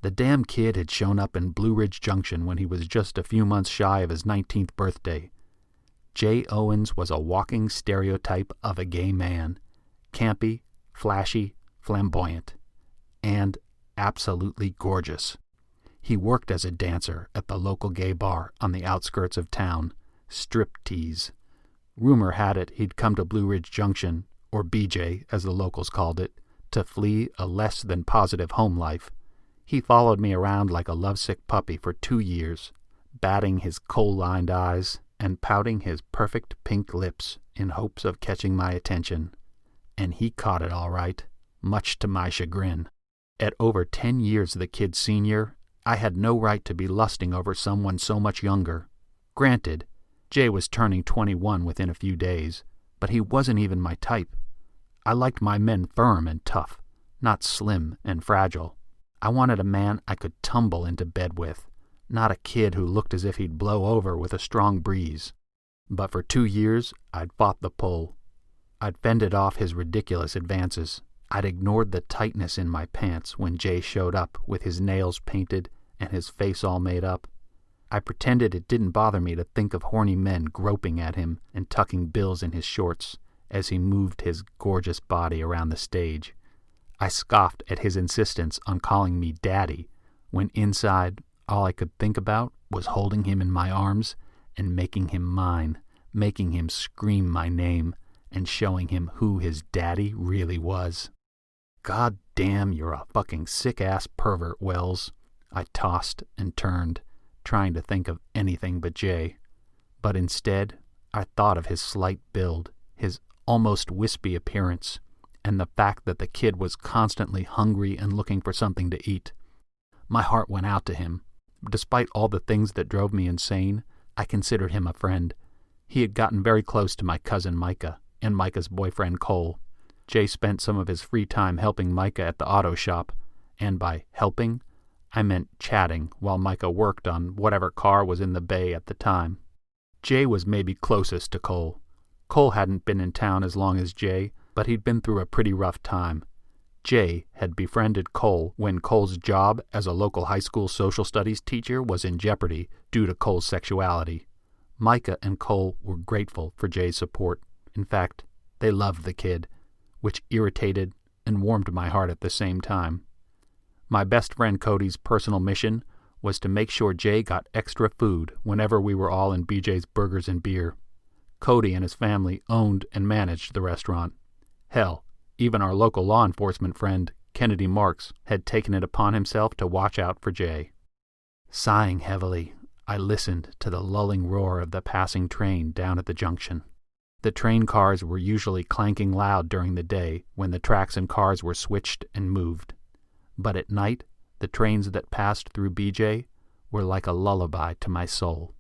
The damn kid had shown up in Blueridge Junction when he was just a few months shy of his 19th birthday. Jay Owens was a walking stereotype of a gay man. Campy, flashy, flamboyant, and absolutely gorgeous. He worked as a dancer at the local gay bar on the outskirts of town, Striptease. Rumor had it he'd come to Blueridge Junction, or BJ as the locals called it, to flee a less than positive home life. He followed me around like a lovesick puppy for 2 years, batting his coal-lined eyes and pouting his perfect pink lips in hopes of catching my attention. And he caught it all right, much to my chagrin. At over 10 years the kid's senior, I had no right to be lusting over someone so much younger. Granted, Jay was turning 21 within a few days, but he wasn't even my type. I liked my men firm and tough, not slim and fragile. I wanted a man I could tumble into bed with, not a kid who looked as if he'd blow over with a strong breeze. But for 2 years, I'd fought the pull. I'd fended off his ridiculous advances. I'd ignored the tightness in my pants when Jay showed up with his nails painted and his face all made up. I pretended it didn't bother me to think of horny men groping at him and tucking bills in his shorts as he moved his gorgeous body around the stage. I scoffed at his insistence on calling me Daddy, when inside all I could think about was holding him in my arms and making him mine, making him scream my name, and showing him who his daddy really was. God damn, you're a fucking sick-ass pervert, Wells. I tossed and turned, trying to think of anything but Jay. But instead, I thought of his slight build, his almost wispy appearance, and the fact that the kid was constantly hungry and looking for something to eat. My heart went out to him. Despite all the things that drove me insane, I considered him a friend. He had gotten very close to my cousin Micah and Micah's boyfriend Cole. Jay spent some of his free time helping Micah at the auto shop, and by helping, I meant chatting while Micah worked on whatever car was in the bay at the time. Jay was maybe closest to Cole. Cole hadn't been in town as long as Jay, but he'd been through a pretty rough time. Jay had befriended Cole when Cole's job as a local high school social studies teacher was in jeopardy due to Cole's sexuality. Micah and Cole were grateful for Jay's support. In fact, they loved the kid, which irritated and warmed my heart at the same time. My best friend Cody's personal mission was to make sure Jay got extra food whenever we were all in BJ's Burgers and Beer. Cody and his family owned and managed the restaurant. Hell, even our local law enforcement friend, Kennedy Marks, had taken it upon himself to watch out for Jay. Sighing heavily, I listened to the lulling roar of the passing train down at the junction. The train cars were usually clanking loud during the day when the tracks and cars were switched and moved. But at night, the trains that passed through BJ were like a lullaby to my soul.